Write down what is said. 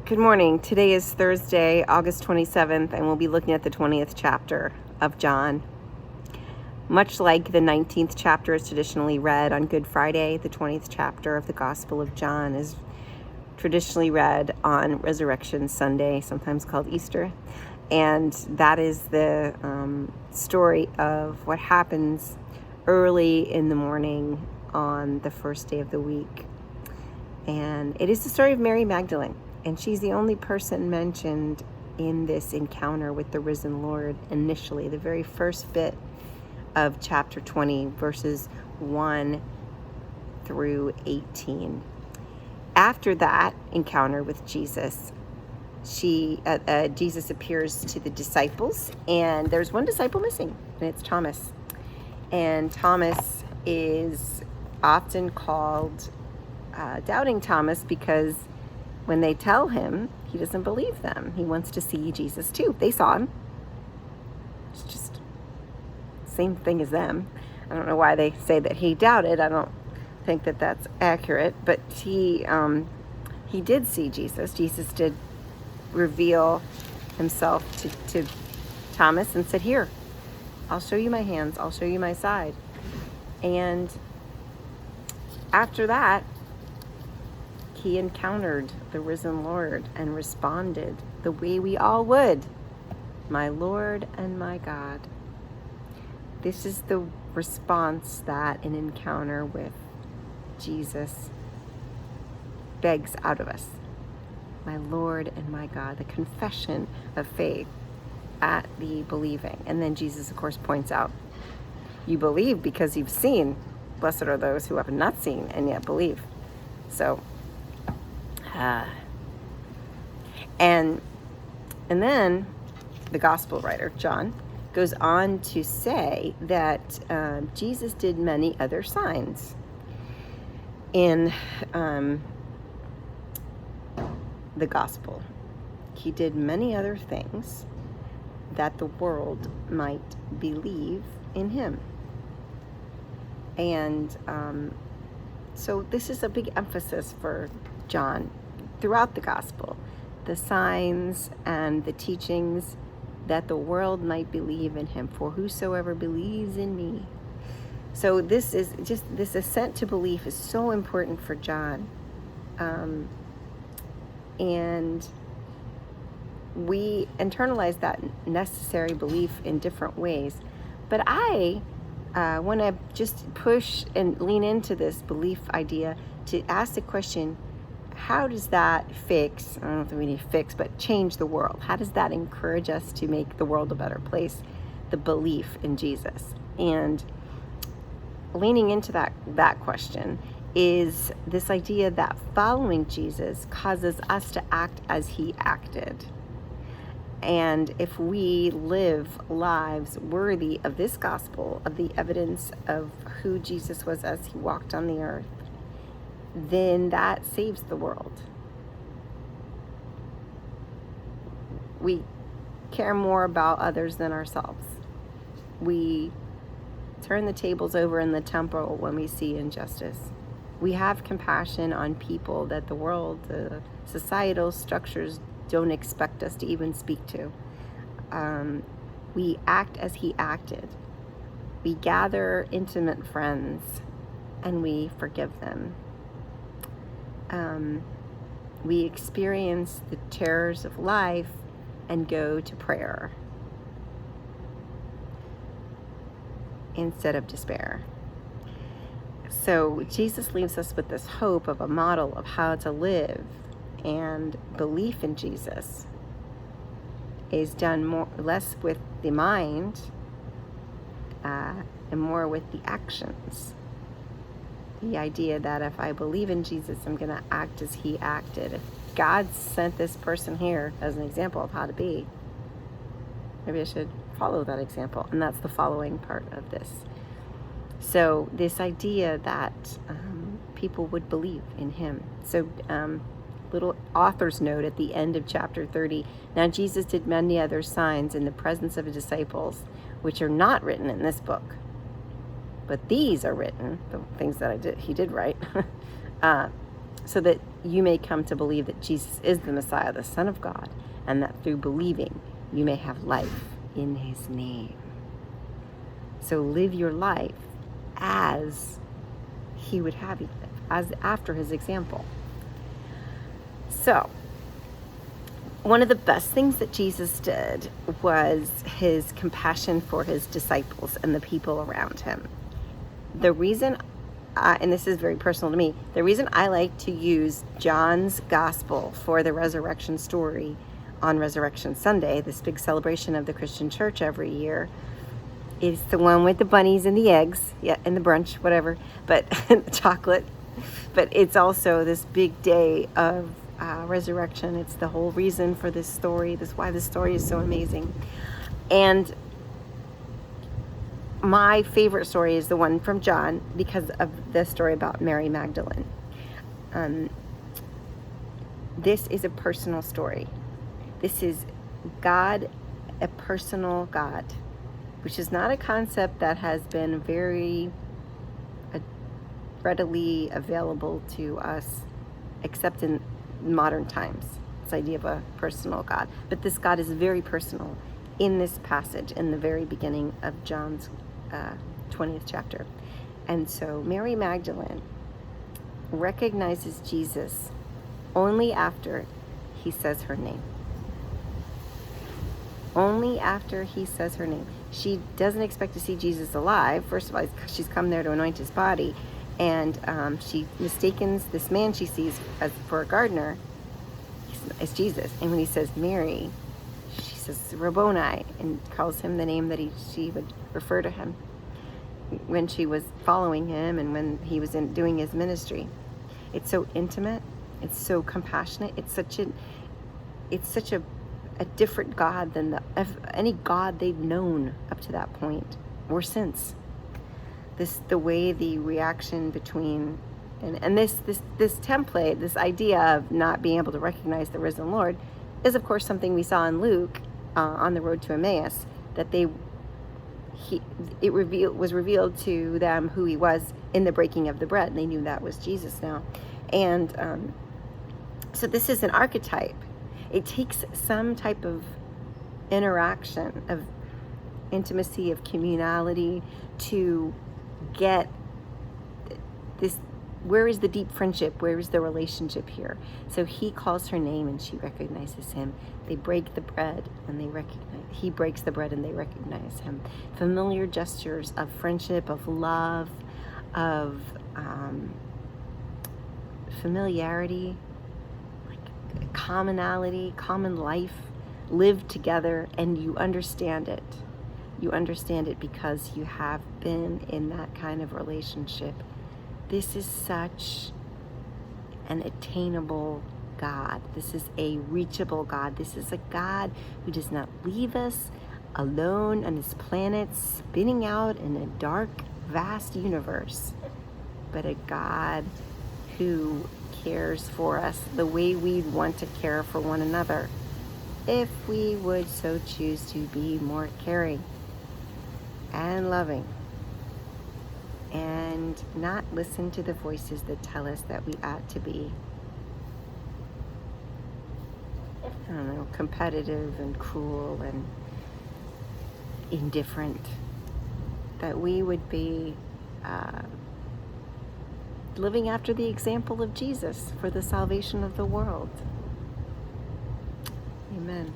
Good morning. Today is Thursday, August 27th, and we'll be looking at the 20th chapter of John. Much like the 19th chapter is traditionally read on Good Friday, the 20th chapter of the Gospel of John is traditionally read on Resurrection Sunday, sometimes called Easter. And that is the story of what happens early in the morning on the first day of the week. And it is the story of Mary Magdalene. And she's the only person mentioned in this encounter with the risen Lord initially, the very first bit of chapter 20, verses 1 through 18. After that encounter with Jesus, Jesus appears to the disciples, and there's one disciple missing, and it's Thomas. And Thomas is often called Doubting Thomas because when they tell him, he doesn't believe them. He wants to see Jesus too. They saw him. It's just the same thing as them. I don't know why they say that he doubted. I don't think that that's accurate. But he did see Jesus. Jesus did reveal himself to Thomas and said, "Here, I'll show you my hands. I'll show you my side." And after that, he encountered the risen Lord and responded the way we all would, "My Lord and my God." This is the response that an encounter with Jesus begs out of us. My Lord and my God, the confession of faith at the believing. And then Jesus, of course, points out, you believe because you've seen. Blessed are those who have not seen and yet believe. So, and then the gospel writer, John, goes on to say that Jesus did many other signs in the gospel. He did many other things that the world might believe in him. And so this is a big emphasis for John throughout the gospel, the signs and the teachings that the world might believe in him. For whosoever believes in me. So this ascent to belief is so important for John. And we internalize that necessary belief in different ways. But I want to just push and lean into this belief idea to ask the question, how does that fix, I don't know if we need to fix, but change the world? How does that encourage us to make the world a better place? The belief in Jesus. And leaning into that question is this idea that following Jesus causes us to act as he acted. And if we live lives worthy of this gospel, of the evidence of who Jesus was as he walked on the earth, then that saves the world. We care more about others than ourselves. We turn the tables over in the temple when we see injustice. We have compassion on people that the world, the societal structures don't expect us to even speak to. We act as he acted. We gather intimate friends and we forgive them. We experience the terrors of life and go to prayer instead of despair. So Jesus leaves us with this hope of a model of how to live, and belief in Jesus is done less with the mind and more with the actions. The idea that if I believe in Jesus, I'm going to act as he acted. If God sent this person here as an example of how to be, maybe I should follow that example. And that's the following part of this. So this idea that people would believe in him. So little author's note at the end of chapter 30. Now Jesus did many other signs in the presence of his disciples, which are not written in this book. But these are written, the things that he did write, so that you may come to believe that Jesus is the Messiah, the Son of God, and that through believing you may have life in his name. So live your life as he would have you live, as after his example. So, one of the best things that Jesus did was his compassion for his disciples and the people around him. The reason, and this is very personal to me, the reason I like to use John's gospel for the resurrection story on Resurrection Sunday, this big celebration of the Christian church every year, is the one with the bunnies and the eggs, and the brunch, whatever, but chocolate. But it's also this big day of resurrection. It's the whole reason for this story. This is why this story is so amazing. And my favorite story is the one from John because of the story about Mary Magdalene. This is a personal story. This is God, a personal God, which is not a concept that has been very readily available to us, except in modern times, this idea of a personal God. But this God is very personal in this passage in the very beginning of John's 20th chapter. And so Mary Magdalene recognizes Jesus only after he says her name. Only after he says her name. She doesn't expect to see Jesus alive. First of all, she's come there to anoint his body. And she mistakes this man she sees for a gardener as Jesus. And when he says Mary, she says Rabboni, and calls him the name that she would refer to him when she was following him and when he was doing his ministry. It's so intimate. It's so compassionate. It's such a different God than any God they'd known up to that point or since. The way the reaction between and this template, this idea of not being able to recognize the risen Lord, is of course something we saw in Luke on the road to Emmaus. That was revealed to them who he was in the breaking of the bread, and they knew that was Jesus now. And so this is an archetype. It takes some type of interaction, of intimacy, of communality to get this. Where is the deep friendship? Where is the relationship here? So he calls her name and she recognizes him. They break the bread and he breaks the bread and they recognize him. Familiar gestures of friendship, of love, of familiarity, like commonality, common life, live together, and you understand it. You understand it because you have been in that kind of relationship. This is such an attainable God. This is a reachable God. This is a God who does not leave us alone on this planet spinning out in a dark, vast universe, but a God who cares for us the way we'd want to care for one another if we would so choose to be more caring and loving, and not listen to the voices that tell us that we ought to be, competitive and cruel and indifferent. That we would be living after the example of Jesus for the salvation of the world. Amen.